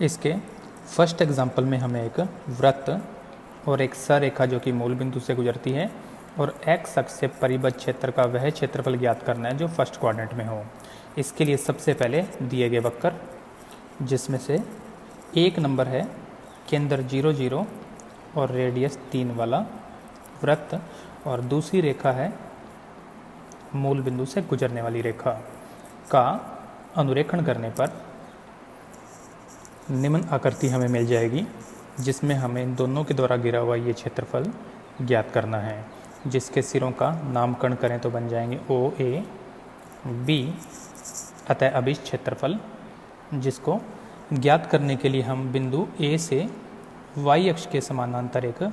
इसके first example में हमें एक वृत्त और एक सररेखा जो कि मूल बिंदु से गुजरती है और एक्स अक्ष से परिबद्ध क्षेत्र का वह क्षेत्रफल ज्ञात करना है जो फर्स्ट क्वाड्रेंट में हो। इसके लिए सबसे पहले दिए गए वक्र, जिसमें से एक नंबर है केंद्र 0 0 और रेडियस 3 वाला वृत्त, और दूसरी रेखा है मूल बिंदु से गुजरने वाली रेखा का अनुरेखण करने पर निम्न आकृति हमें मिल जाएगी, जिसमें हमें दोनों के द्वारा गिरा हुआ ये क्षेत्रफल ज्ञात करना है, जिसके सिरों का नामकरण करें तो बन जाएंगे ओ ए बी। अतः अब इस क्षेत्रफल जिसको ज्ञात करने के लिए हम बिंदु ए से y अक्ष के समानांतर एक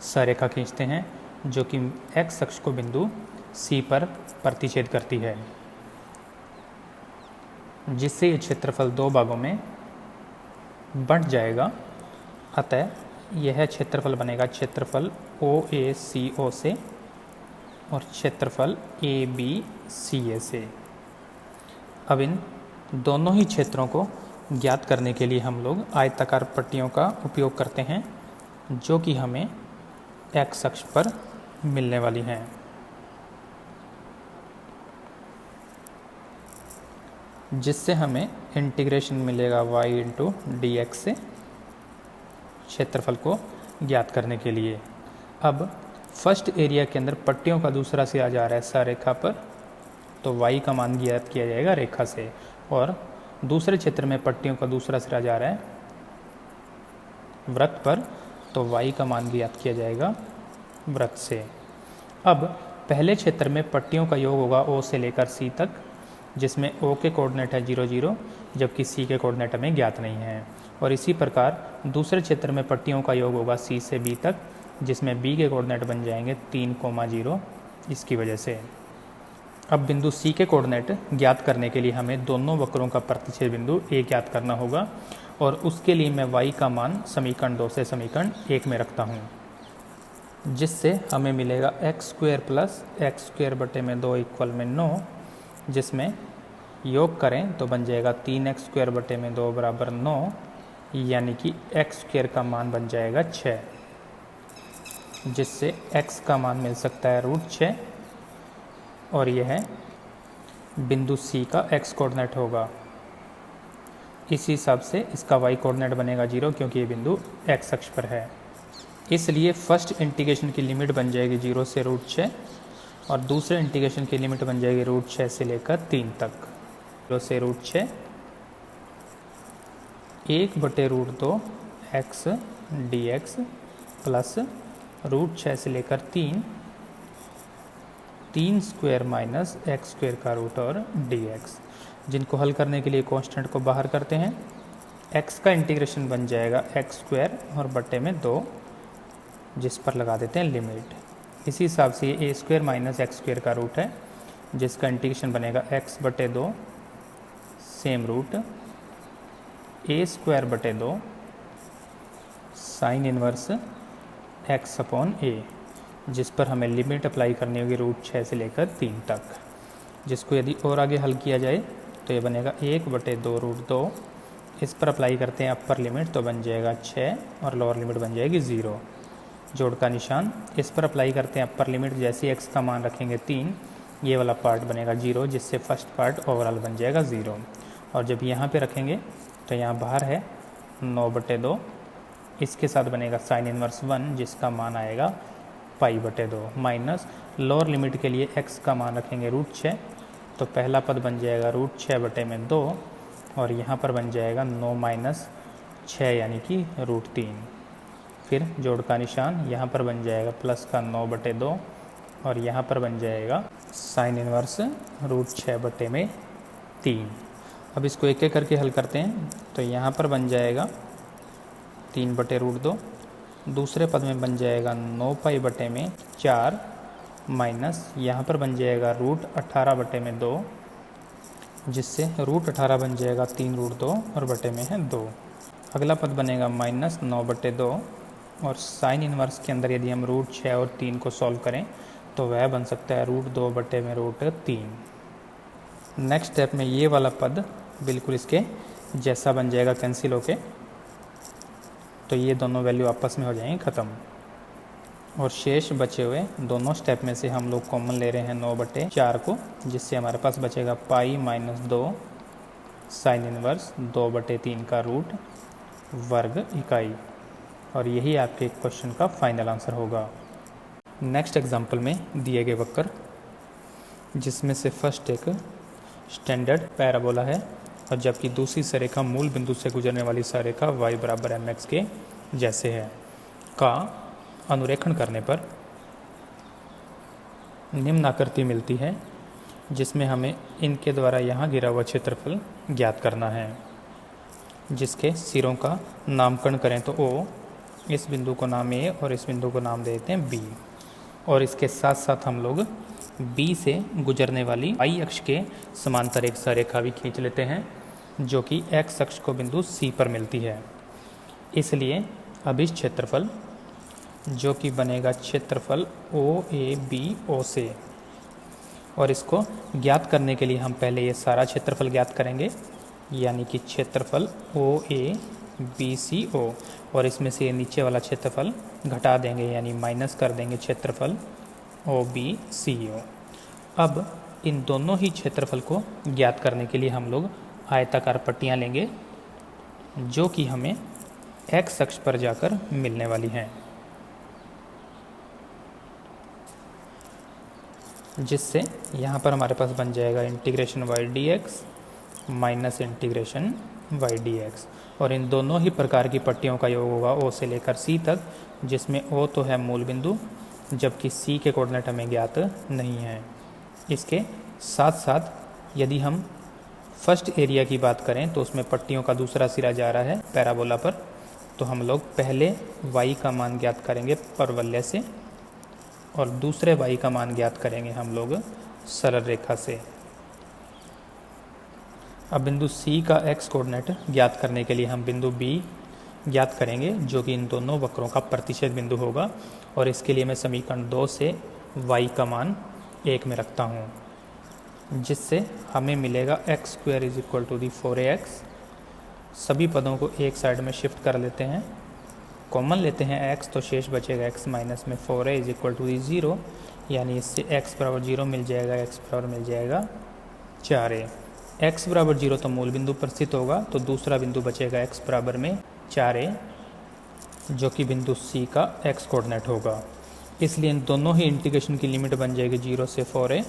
सररेखा खींचते हैं जो कि x अक्ष को बिंदु C पर प्रतिच्छेद करती है, जिससे ये क्षेत्रफल दो भागों में बंट जाएगा। अतः यह क्षेत्रफल बनेगा क्षेत्रफल OACO से और क्षेत्रफल ABCA से। अब इन दोनों ही क्षेत्रों को ज्ञात करने के लिए हम लोग आयताकार पट्टियों का उपयोग करते हैं जो कि हमें x अक्ष पर मिलने वाली हैं। जिससे हमें इंटीग्रेशन मिलेगा y इंटू dx से क्षेत्रफल को ज्ञात करने के लिए। अब फर्स्ट एरिया के अंदर पट्टियों का दूसरा सिरा जा रहा है सररेखा पर, तो y का मान ज्ञात किया जाएगा रेखा से, और दूसरे क्षेत्र में पट्टियों का दूसरा सिरा जा रहा है वृत्त पर, तो y का मान ज्ञात किया जाएगा वृत्त से। अब पहले क्षेत्र में पट्टियों का योग होगा O से लेकर C तक, जिसमें O के कोऑर्डिनेट है 0 0 जबकि C के कोऑर्डिनेट हमें ज्ञात नहीं है। और इसी प्रकार दूसरे क्षेत्र में पट्टियों का योग होगा C से B तक, जिसमें B के कोऑर्डिनेट बन जाएंगे 3, 0 इसकी वजह से। अब बिंदु C के कोऑर्डिनेट ज्ञात करने के लिए हमें दोनों वक्रों का प्रतिच्छेद बिंदु A ज्ञात करना होगा, और उसके लिए मैं y का मान समीकरण 2 से समीकरण 1 में रखता हूँ, जिससे हमें मिलेगा x² प्लस x² बटे में 2 इक्वल में 9, जिसमें योग करें तो बन जाएगा 3x² बटे में 2 बराबर 9, यानी कि x² का मान बन जाएगा 6, जिससे x का मान मिल सकता है √6, और यह बिंदु C का x कोऑर्डिनेट होगा। इसी हिसाब से इसका y कोऑर्डिनेट बनेगा 0, क्योंकि ये बिंदु x अक्ष पर है। इसलिए फर्स्ट इंटीग्रेशन की लिमिट बन जाएगी 0 से √6, और दूसरे इंटीग्रेशन की लिमिट बन जाएगी √6 से लेकर 3 तक। 0 से √6 1 बटे √2 x dx प्लस √6 से लेकर 3 स्क्वायर माइनस x² का रूट और dx, जिनको हल करने के लिए कांस्टेंट को बाहर करते हैं। x का इंटीग्रेशन बन जाएगा x² और बटे में 2, जिस पर लगा देते हैं लिमिट। इसी हिसाब से ये a² माइनस x² का रूट है, जिसका इंटीग्रेशन बनेगा x बटे 2 सेम रूट a² बटे 2 sine inverse x upon a, जिस पर हमें लिमिट अप्लाई करनी होगी √6 से लेकर 3 तक, जिसको यदि और आगे हल किया जाए तो ये बनेगा 1 बटे 2 √2। इस पर अप्लाई करते हैं अपर लिमिट तो बन जाएगा 6 और लोअर लिमिट बन जाएगी 0, जोड़ का निशान। इस पर अप्लाई करते हैं अपर लिमिट, जैसे x का मान रखेंगे 3, ये वाला पार्ट बनेगा 0, जिससे फर्स्ट पार्ट ओवरऑल बन जाएगा 0। और जब यहाँ पे रखेंगे तो यहाँ बाहर है 9 बटे 2, इसके साथ बनेगा साइन इनवर्स 1, जिसका मान आएगा पाई बटे 2, माइनस लोअर लिमिट के लिए x का मान रखेंगे √6, तो पहला पद बन जाएगा √6 बटे में 2, और यहाँ पर बन जाएगा 9 माइनस 6 यानी कि √3। फिर जोड़ का निशान, यहाँ पर बन जाएगा प्लस का 9 बटे 2, और यहाँ पर बन जाएगा साइन इनवर्स √6 बटे में 3। अब इसको एक एक करके हल करते हैं, तो यहाँ पर बन जाएगा 3 बटे √2, दूसरे पद में बन जाएगा 9 पाई बटे में 4, माइनस यहाँ पर बन जाएगा √18 बटे में 2, जिससे √18 बन जाएगा 3 √2 और बटे में है 2। अगला पद बनेगा माइनस 9 बटे 2, और साइन इनवर्स के अंदर यदि हम √6 और 3 को सॉल्व करें तो वह बन सकता है √2 बटे में √3। नेक्स्ट स्टेप में ये वाला पद बिल्कुल इसके जैसा बन जाएगा कैंसिल होके, तो ये दोनों वैल्यू आपस में हो जाएंगे ख़त्म। और शेष बचे हुए दोनों स्टेप में से हम लोग कॉमन ले रहे हैं 9/4 को, जिससे हमारे पास बचेगा पाई माइनस 2 साइन इनवर्स 2/3 का रूट वर्ग इकाई। और यही आपके क्वेश्चन का फाइनल आंसर होगा। नेक्स्ट एग्जाम्पल में दिए गए वक्र, जिसमें से फर्स्ट एक स्टैंडर्ड पैराबोला है और जबकि दूसरी सरेखा मूल बिंदु से गुजरने वाली सरेखा y बराबर mx के जैसे है, का अनुरेखण करने पर निम्न आकृति मिलती है, जिसमें हमें इनके द्वारा यहाँ गिरा हुआ क्षेत्रफल ज्ञात करना है, जिसके सिरों का नामकरण करें तो O, इस बिंदु को नाम A और इस बिंदु को नाम दे देते हैं B। और इसके साथ साथ हम लोग B से गुजरने वाली y अक्ष के समांतर एक सरेखा भी खींच लेते हैं, जो कि x अक्ष को बिंदु C पर मिलती है। इसलिए अब इस क्षेत्रफल, जो कि बनेगा क्षेत्रफल OABO से, और इसको ज्ञात करने के लिए हम पहले ये सारा क्षेत्रफल ज्ञात करेंगे, यानी कि क्षेत्रफल OABCO, और इसमें से नीचे वाला क्षेत्रफल घटा देंगे, यानी माइनस कर देंगे क्षेत्रफल OBCO। अब इन दोनों ही क्षेत्रफल को ज्ञात करने के लिए हम लोग आयताकार पट्टियाँ लेंगे, जो कि हमें x अक्ष पर जाकर मिलने वाली हैं, जिससे यहाँ पर हमारे पास बन जाएगा integration y dx minus integration y dx। और इन दोनों ही प्रकार की पट्टियों का योग होगा O से लेकर C तक, जिसमें O तो है मूल बिंदु, जबकि C के कोऑर्डिनेट हमें ज्ञात नहीं है। इसके साथ साथ यदि हम फर्स्ट एरिया की बात करें तो उसमें पट्टियों का दूसरा सिरा जा रहा है पैराबोला पर, तो हम लोग पहले y का मान ज्ञात करेंगे परवलय से और दूसरे y का मान ज्ञात करेंगे हम लोग सरल रेखा से। अब बिंदु C का x कोऑर्डिनेट ज्ञात करने के लिए हम बिंदु B ज्ञात करेंगे, जो कि इन दोनों वक्रों का प्रतिच्छेद बिंदु होगा। और इसके लिए मैं समीकरण 2 से y का मान 1 में रखता हूँ, जिससे हमें मिलेगा x² = 4ax। सभी पदों को एक साइड में शिफ्ट कर लेते हैं, कॉमन लेते हैं x, तो शेष बचेगा x माइनस में 4a = 0, यानी इससे x बराबर 0 मिल जाएगा, x बराबर मिल जाएगा 4a। x बराबर 0 तो मूल बिंदु पर स्थित होगा, तो दूसरा बिंदु बचेगा x बराबर में 4a, जो कि बिंदु C का x कोऑर्डिनेट होगा। इसलिए इन दोनों ही इंटीग्रेशन की लिमिट बन जाएगी 0 से 4a।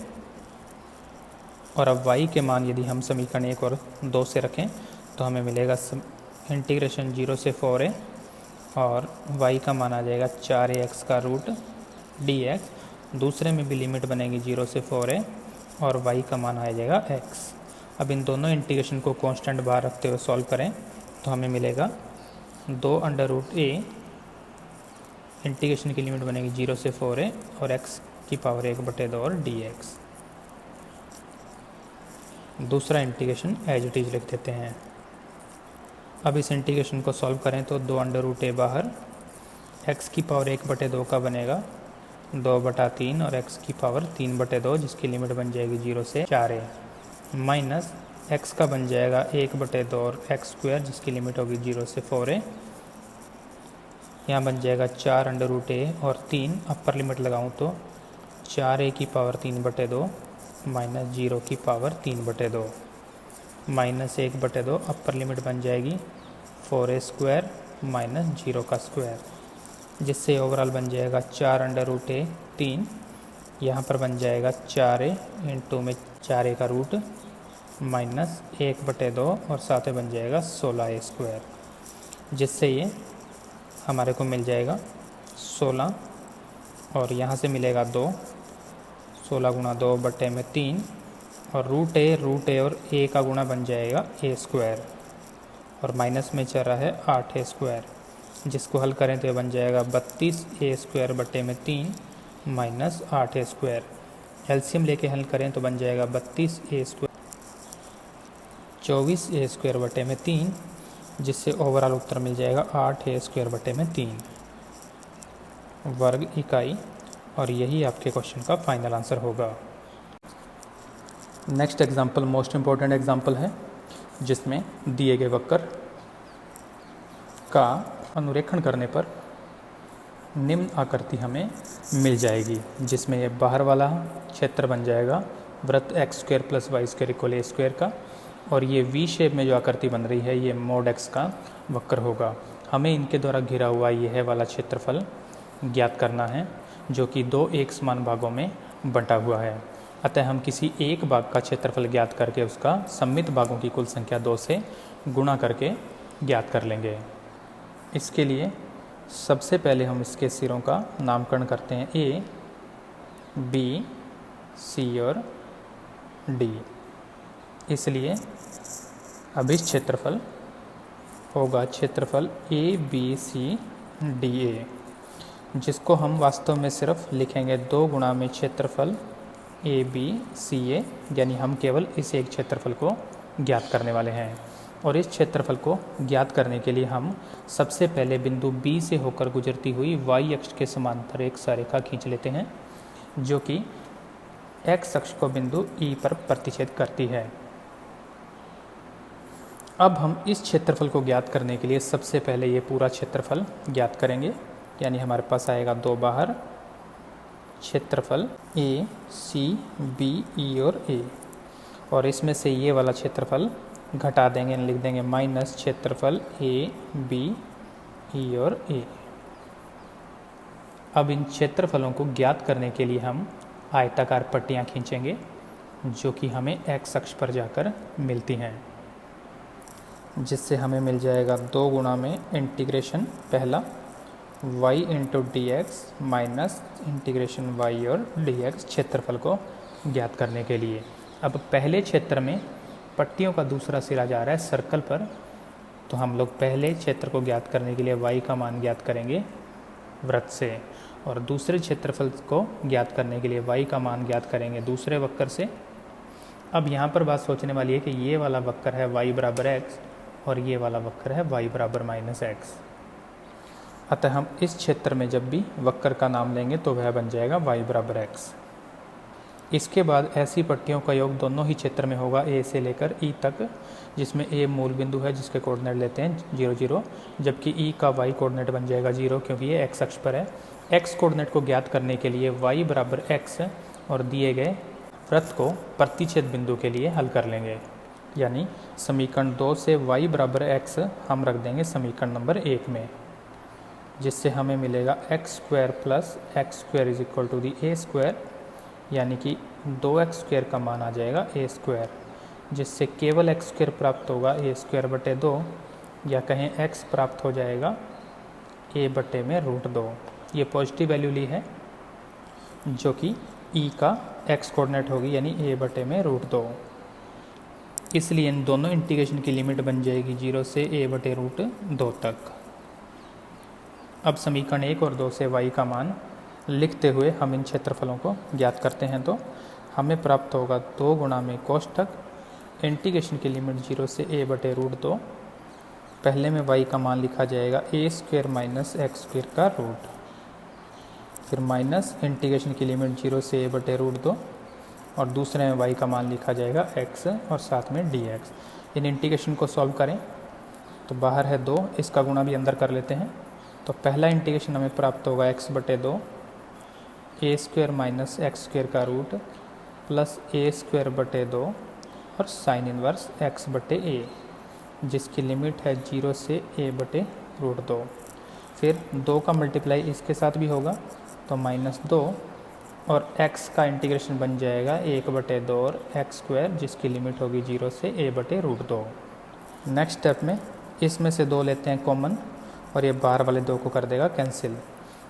और अब y के मान यदि हम समीकरण 1 और 2 से रखें तो हमें मिलेगा इंटीग्रेशन 0 से 4a, और y का मान आ जाएगा 4ax का रूट dx। दूसरे में भी लिमिट बनेगी 0 से 4a और y का मान आ जाएगा x। अब इन दोनों इंटीग्रेशन को कांस्टेंट बाहर रखते हुए सॉल्व करें तो हमें मिलेगा 2√a, इंटीग्रेशन की लिमिट बनेगी 0 से 4a और x की पावर 1/2 और dx। दूसरा इंटीग्रेशन एज इट इज लिख देते हैं। अब इस इंटीग्रेशन को सॉल्व करें तो 2√a बाहर, x की पावर 1/2 का बनेगा 2/3 और x की पावर 3/2, जिसकी लिमिट बन जाएगी 0 से 4a, माइनस x का बन जाएगा 1/2 और x², जिसकी लिमिट होगी 0 से 4a। यहाँ बन जाएगा 4√a और 3, अपर लिमिट लगाऊँ तो 4a की पावर 3/2 माइनस 0 की पावर 3/2, माइनस 1/2, अपर लिमिट बन जाएगी 4a² माइनस 0 का स्क्वायर, जिससे ओवरऑल बन जाएगा 4√a 3, यहाँ पर बन जाएगा 4a इंटू में 4a का रूट माइनस 1/2 और साथ में बन जाएगा 16a², जिससे ये हमारे को मिल जाएगा 16 और यहाँ से मिलेगा 2, 16 गुणा 2/3 और रूट ए और a का गुणा बन जाएगा a² और माइनस में चल रहा है 8a², जिसको हल करें तो ये बन जाएगा 32a²/3 माइनस 8a²। एलसीएम लेके हल करें तो बन जाएगा 32a², 24a²/3, जिससे ओवरऑल उत्तर मिल जाएगा 8a²/3 वर्ग इकाई। और यही आपके क्वेश्चन का फाइनल आंसर होगा। Next example most important example है, जिसमें दिए गए वक्र का अनुरेखण करने पर निम्न आकृति हमें मिल जाएगी, जिसमें ये बाहर वाला क्षेत्र बन जाएगा वृत्त x square plus y square equal a square का, और ये वी शेप में जो आकृति बन रही है ये मोड एक्स का वक्र होगा। हमें इनके द्वारा घिरा हुआ यह वाला क्षेत्रफल ज्ञात करना है, जो कि दो एक समान भागों में बंटा हुआ है। अतः हम किसी एक भाग का क्षेत्रफल ज्ञात करके उसका सम्मित भागों की कुल संख्या 2 से गुणा करके ज्ञात कर लेंगे। इसके लिए सबसे पहले हम इसके सिरों का नामकरण करते हैं ए, बी, सी और डी। इसलिए अब इस क्षेत्रफल होगा क्षेत्रफल A B C D A, जिसको हम वास्तव में सिर्फ लिखेंगे 2 गुणा में क्षेत्रफल ए बी सी ए, यानी हम केवल इस एक क्षेत्रफल को ज्ञात करने वाले हैं। और इस क्षेत्रफल को ज्ञात करने के लिए हम सबसे पहले बिंदु बी से होकर गुजरती हुई वाई अक्ष के समांतर एक रेखा खींच लेते हैं, जो कि एक्स अक्ष को बिंदु ई पर प्रतिच्छेद करती है। अब हम इस क्षेत्रफल को ज्ञात करने के लिए सबसे पहले ये पूरा क्षेत्रफल ज्ञात करेंगे, यानी हमारे पास आएगा 2 बाहर क्षेत्रफल ए सी बी ई और ए, और इसमें से ये वाला क्षेत्रफल घटा देंगे, लिख देंगे माइनस क्षेत्रफल ए बी ई और ए। अब इन क्षेत्रफलों को ज्ञात करने के लिए हम आयताकार पट्टियाँ खींचेंगे, जो कि हमें एक्स अक्ष पर जाकर मिलती हैं, जिससे हमें मिल जाएगा 2 गुणा में इंटीग्रेशन पहला y into D x minus integration y और डी एक्स क्षेत्रफल को ज्ञात करने के लिए। अब पहले क्षेत्र में पट्टियों का दूसरा सिरा जा रहा है सर्कल पर, तो हम लोग पहले क्षेत्र को ज्ञात करने के लिए y का मान ज्ञात करेंगे वृत्त से, और दूसरे क्षेत्रफल को ज्ञात करने के लिए y का मान ज्ञात करेंगे दूसरे वक्र से। अब यहाँ पर बात सोचने वाली है कि ये वाला वक्र है y बराबर x और ये वाला वक्र है y बराबर माइनस एक्स। अतः हम इस क्षेत्र में जब भी वक्र का नाम लेंगे तो वह बन जाएगा y बराबर x। इसके बाद ऐसी पट्टियों का योग दोनों ही क्षेत्र में होगा a से लेकर e तक, जिसमें a मूल बिंदु है जिसके कोऑर्डिनेट लेते हैं 0 0, जबकि e का y कोऑर्डिनेट बन जाएगा 0, क्योंकि ये x अक्ष पर है। x कोऑर्डिनेट को ज्ञात करने के लिए y बराबर x और दिए गए वृत्त को प्रतिच्छेद बिंदु के लिए हल कर लेंगे, यानी समीकरण 2 से y बराबर x हम रख देंगे समीकरण नंबर 1 में, जिससे हमें मिलेगा x square plus x square is equal to the a square, यानी कि 2x स्क्वायर का मान आ जाएगा ए स्क्वायर, जिससे केवल एक्स स्क्वायर प्राप्त होगा ए स्क्वायर बटे 2, या कहें x प्राप्त हो जाएगा a बटे में रूट 2। ये पॉजिटिव वैल्यू ली है, जो कि e का x कोऑर्डिनेट होगी, यानी a बटे में रूट 2। इसलिए इन दोनों इंटीग्रेशन की लिमिट बन जाएगी 0 से a बटे रूट 2 तक। अब समीकरण 1 और 2 से y का मान लिखते हुए हम इन क्षेत्रफलों को ज्ञात करते हैं, तो हमें प्राप्त होगा 2 गुणा में कोष्ठक इंटीग्रेशन की लिमिट 0 से a बटे रूट 2। पहले में y का मान लिखा जाएगा ए स्क्वायर माइनस एक्स स्क्वायर का रूट, फिर माइनस इंटीग्रेशन की लिमिट 0 से a बटे रूट 2, और दूसरे में y का मान लिखा जाएगा x और साथ में dx। इन इंटीग्रेशन को सॉल्व करें तो बाहर है 2, इसका गुणा भी अंदर कर लेते हैं। तो पहला इंटीग्रेशन हमें प्राप्त होगा x बटे 2 ए स्क्वायर माइनस एक्स स्क्वायर का रूट प्लस ए स्क्वायर बटे 2 और साइन इनवर्स x बटे a, जिसकी लिमिट है 0 से a बटे रूट 2। फिर 2 का मल्टीप्लाई इसके साथ भी होगा तो माइनस 2, और x का इंटीग्रेशन बन जाएगा 1 बटे 2 और एक्स स्क्वायर, जिसकी लिमिट होगी 0 से a बटे रूट 2। नेक्स्ट स्टेप में इसमें से 2 लेते हैं कॉमन, और ये बाहर वाले 2 को कर देगा कैंसिल।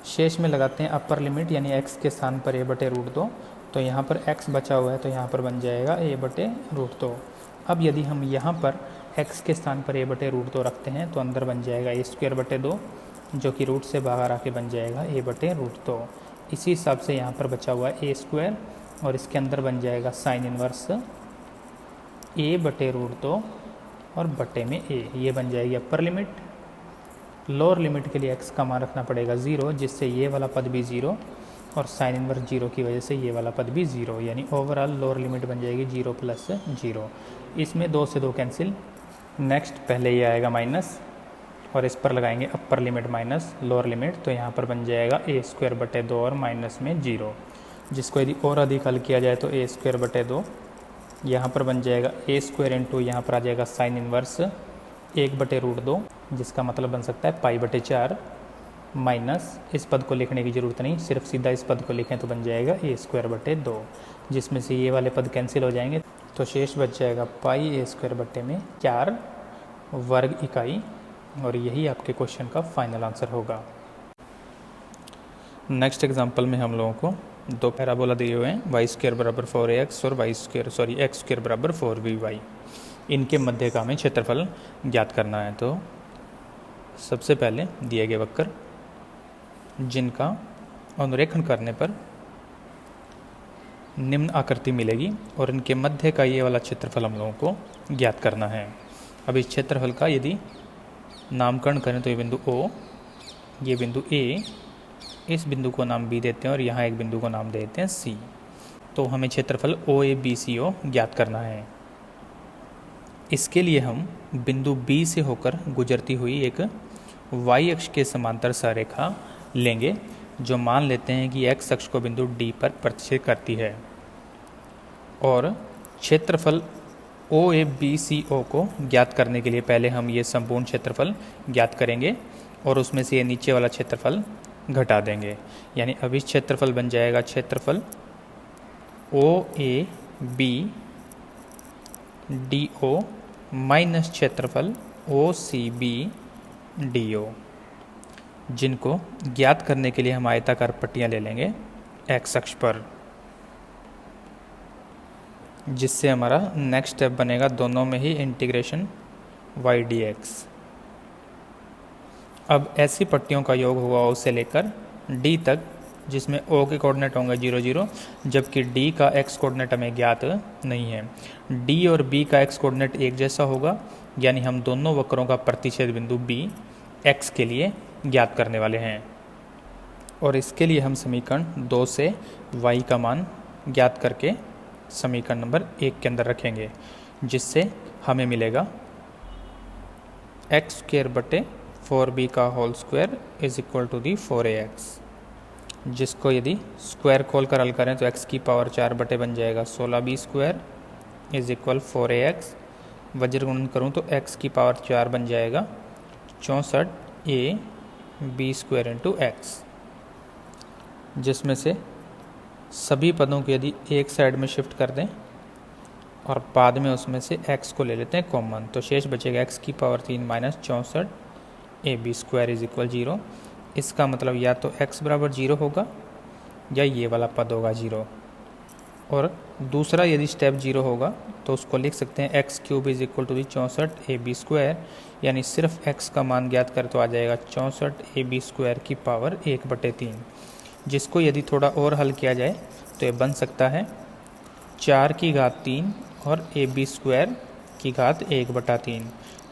शेष में लगाते हैं अपर लिमिट, यानी x के स्थान पर a बटे रूट 2, तो यहाँ पर x बचा हुआ है तो यहाँ पर बन जाएगा a बटे रूट 2। अब यदि हम यहाँ पर x के स्थान पर a बटे रूट 2 रखते हैं तो अंदर बन जाएगा a स्क्वायर बटे 2, जो कि रूट से बाहर आके बन जाएगा a बटे रूट 2। इसी हिसाब से यहाँ पर बचा हुआ है a स्क्वायर, और इसके अंदर बन जाएगा साइन इनवर्स a बटे रूट 2 और बटे में a, ये बन जाएगी अपर लिमिट। लोअर लिमिट के लिए x का मान रखना पड़ेगा 0, जिससे ये वाला पद भी 0 और साइन इनवर्स 0 की वजह से ये वाला पद भी 0, यानी ओवरऑल लोअर लिमिट बन जाएगी 0 प्लस 0। इसमें 2 से 2 कैंसिल। नेक्स्ट पहले ये आएगा माइनस, और इस पर लगाएंगे upper limit minus lower limit, तो यहाँ पर बन जाएगा ए स्क्वायर बटे 2 और माइनस में 0, जिसको यदि और अधिक हल किया जाए तो ए स्क्वायर बटे 2 यहाँ पर बन जाएगा ए स्क्वायर इंटू यहाँ पर आ जाएगा साइन इन्वर्स 1/√2, जिसका मतलब बन सकता है पाई बटे 4 माइनस, इस पद को लिखने की ज़रूरत नहीं, सिर्फ सीधा इस पद को लिखें तो बन जाएगा ए स्क्वायर बटे 2, जिसमें से ये वाले पद कैंसिल हो जाएंगे तो शेष बच जाएगा पाई ए स्क्वायर बटे में 4 वर्ग इकाई, और यही आपके क्वेश्चन का फाइनल आंसर होगा। नेक्स्ट एग्जांपल में हम लोगों को दो पैराबोला दिए हुए हैं, वाई स्क्वायर बराबर 4ax और एक्स स्क्वायर बराबर 4by। इनके मध्य का हमें क्षेत्रफल ज्ञात करना है। तो सबसे पहले दिए गए वक्र जिनका अनुरेखण करने पर निम्न आकृति मिलेगी और इनके मध्य का ये वाला क्षेत्रफल हम लोगों को ज्ञात करना है। अब इस क्षेत्रफल का यदि नामकरण करें तो ये बिंदु O, ये बिंदु A, इस बिंदु को नाम B देते हैं और यहाँ एक बिंदु को नाम दे देते हैं C। तो हमें क्षेत्रफल OABCO ज्ञात करना है। इसके लिए हम बिंदु B से होकर गुजरती हुई एक y अक्ष के समांतर संरेखा लेंगे, जो मान लेते हैं कि x अक्ष को बिंदु D पर प्रतिच्छेद करती है, और क्षेत्रफल OABCO को ज्ञात करने के लिए पहले हम ये संपूर्ण क्षेत्रफल ज्ञात करेंगे और उसमें से ये नीचे वाला क्षेत्रफल घटा देंगे। यानी अब इस क्षेत्रफल बन जाएगा क्षेत्रफल OABDO माइनस क्षेत्रफल OCBDO, जिनको ज्ञात करने के लिए हम आयताकार पट्टियाँ ले लेंगे x अक्ष पर, जिससे हमारा नेक्स्ट स्टेप बनेगा दोनों में ही इंटीग्रेशन y dx। अब ऐसी पट्टियों का योग होगा O से लेकर D तक, जिसमें O के कोऑर्डिनेट होंगे 0 0, जबकि D का x कोऑर्डिनेट हमें ज्ञात नहीं है। D और B का x कोऑर्डिनेट एक जैसा होगा, यानी हम दोनों वक्रों का प्रतिच्छेद बिंदु B x के लिए ज्ञात करने वाले हैं। और इसके लिए हम समीकरण 2 से y का मान ज्ञात करके समीकरण नंबर 1 के अंदर रखेंगे, जिससे हमें मिलेगा x स्क्वायर बटे 4b का whole square is equal to the 4ax, जिसको यदि स्क्वायर खोल कर हल करें तो x की पावर 4 बटे बन जाएगा 16b square is equal 4ax। वज्र गुणन करूँ तो x की पावर 4 बन जाएगा 64ab स्क्वायर इंटू एक्स, जिसमें से सभी पदों को यदि एक साइड में शिफ्ट कर दें और बाद में उसमें से x को ले लेते हैं कॉमन, तो शेष बचेगा x की power 3 minus 64ab square is equal 0। इसका मतलब या तो x बराबर 0 होगा या ये वाला पद होगा 0, और दूसरा यदि स्टेप 0 होगा तो उसको लिख सकते हैं x cube is equal to the 64ab square, यानी सिर्फ x का मान ज्ञात कर तो आ जाएगा 64ab स्क्वायर की पावर 1/3, जिसको यदि थोड़ा और हल किया जाए तो ये बन सकता है 4 की घात 3 और ab स्क्वायर की घात 1/3,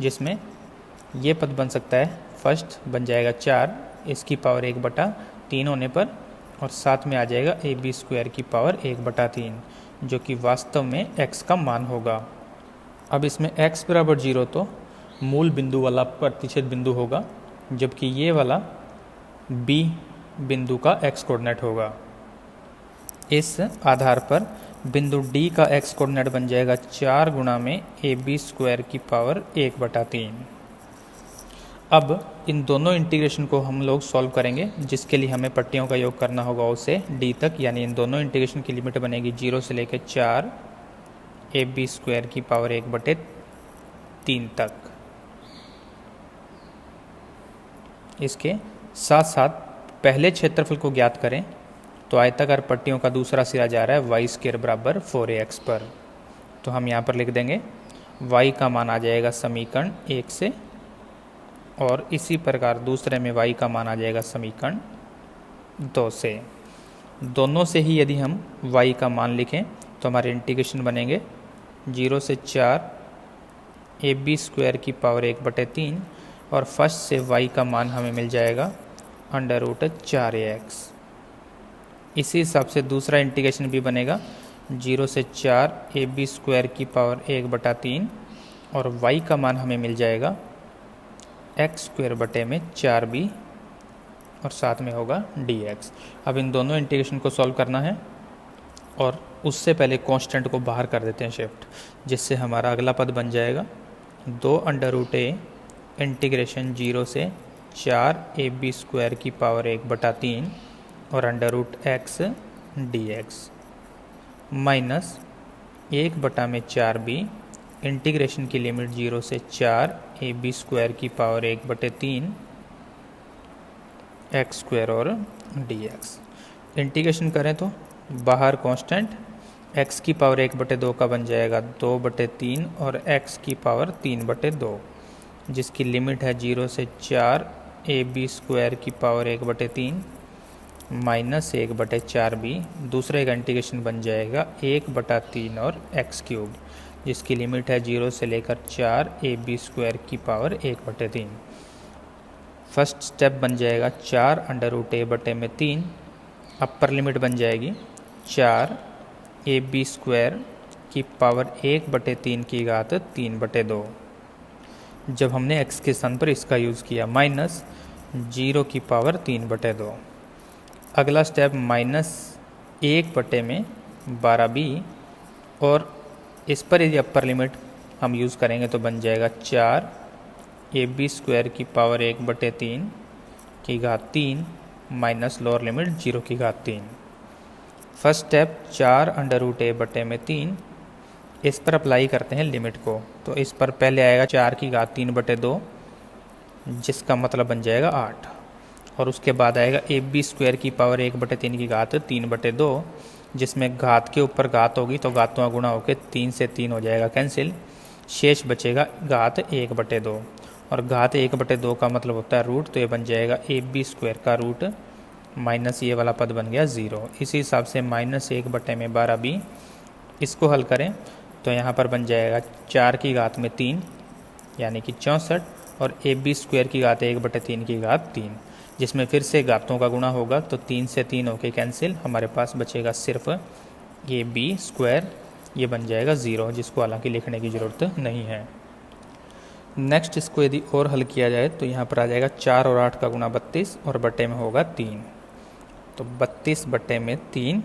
जिसमें ये पद बन सकता है फर्स्ट बन जाएगा 4 इसकी पावर 1/3 होने पर, और साथ में आ जाएगा ab स्क्वायर की पावर 1/3, जो कि वास्तव में x का मान होगा। अब इसमें x बराबर 0 तो मूल बिंदु वाला प्रतिच्छेद बिंदु होगा, जबकि ये वाला b बिंदु का x कोऑर्डिनेट होगा। इस आधार पर बिंदु D का x कोऑर्डिनेट बन जाएगा 4 गुणा में ab स्क्वायर की पावर 1/3। अब इन दोनों इंटीग्रेशन को हम लोग सॉल्व करेंगे, जिसके लिए हमें पट्टियों का योग करना होगा O से D तक, यानी इन दोनों इंटीग्रेशन की लिमिट बनेगी 0 से लेकर 4 ab स्क्वायर की पावर 1/3 तक। इसके साथ साथ पहले क्षेत्रफल को ज्ञात करें तो आयताकार पट्टियों का दूसरा सिरा जा रहा है y स्क्वायर बराबर 4ax पर, तो हम यहाँ पर लिख देंगे y का मान आ जाएगा समीकरण 1 से, और इसी प्रकार दूसरे में y का मान आ जाएगा समीकरण 2 से। दोनों से ही यदि हम y का मान लिखें तो हमारे इंटीग्रेशन बनेंगे 0 से 4 ab स्क्वायर की पावर 1/3, और फर्स्ट से y का मान हमें मिल जाएगा √4ax। इसी हिसाब से दूसरा इंटीग्रेशन भी बनेगा 0 से 4 ab स्क्वायर की पावर 1/3, और y का मान हमें मिल जाएगा एक्स स्क्वायर बटे में 4b और साथ में होगा dx। अब इन दोनों इंटीग्रेशन को सॉल्व करना है और उससे पहले कांस्टेंट को बाहर कर देते हैं शिफ्ट, जिससे हमारा अगला पद बन जाएगा 2√a इंटीग्रेशन 0 से 4ab स्क्वायर की पावर 1/3 और √x dx minus 1/4b integration की लिमिट 0 से 4ab स्क्वायर की पावर 1/3 एक्स स्क्वायर और dx। इंटीग्रेशन करें तो बाहर कांस्टेंट x की पावर 1/2 का बन जाएगा 2/3 और x की पावर 3/2, जिसकी लिमिट है 0 से 4ab स्क्वायर की पावर 1/3 माइनस 1/4b। दूसरे का इंटीग्रेशन बन जाएगा 1/3 और x क्यूब, जिसकी लिमिट है 0 से लेकर 4ab स्क्वायर की पावर 1/3। फर्स्ट स्टेप बन जाएगा 4√a बटे में 3, अपर लिमिट बन जाएगी 4ab स्क्वायर की पावर 1/3 की घात 3/2। जब हमने x के स्थान पर इसका यूज़ किया माइनस 0 की पावर 3/2। अगला स्टेप माइनस 1/12b और इस पर यदि अपर लिमिट हम यूज़ करेंगे तो बन जाएगा 4ab स्क्वायर की पावर 1/3 की घात 3 माइनस लोअर लिमिट 0 की घात 3। फर्स्ट स्टेप 4√a बटे में 3, इस पर अप्लाई करते हैं लिमिट को, तो इस पर पहले आएगा 4 की घात 3/2, जिसका मतलब बन जाएगा 8, और उसके बाद आएगा ab स्क्वायर की पावर 1/3 की घात 3/2, जिसमें घात के ऊपर घात होगी तो घातों का गुणा होकर 3 से 3 हो जाएगा कैंसिल, शेष बचेगा घात 1/2, और घात 1/2 का मतलब होता है रूट, तो ये बन जाएगा ab स्क्वायर का रूट माइनस ये वाला पद बन गया 0। इसी हिसाब से माइनस 1/12b, इसको हल करें तो यहाँ पर बन जाएगा 4 की घात में 3 यानी कि 64, और ab स्क्वायर की घात 1/3 की घात 3, जिसमें फिर से घातों का गुणा होगा तो 3 से 3 होके कैंसिल, हमारे पास बचेगा सिर्फ ab स्क्वायर, ये बन जाएगा 0, जिसको हालांकि लिखने की ज़रूरत नहीं है। नेक्स्ट इसको यदि और हल किया जाए तो यहाँ पर आ जाएगा 4 और 8 का गुणा 32 और बटे में होगा 3, तो 32 बटे में 3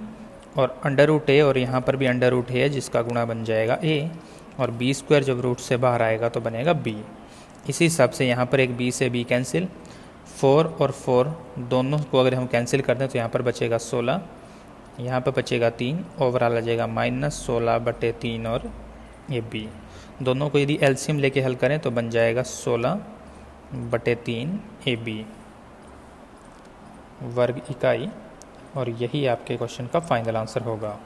और √a, और यहाँ पर भी √a है जिसका गुणा बन जाएगा a, और b स्क्वायर जब रूट से बाहर आएगा तो बनेगा b। इसी हिसाब से यहाँ पर एक b से b कैंसिल, 4 और 4 दोनों को अगर हम कैंसिल कर दें तो यहाँ पर बचेगा 16, यहाँ पर बचेगा 3, ओवरऑल आ जाएगा -16/3 और ये b। दोनों को यदि एलसीएम लेके हल करें तो बन जाएगा 16/3 AB वर्ग इकाई, और यही आपके क्वेश्चन का फाइनल आंसर होगा।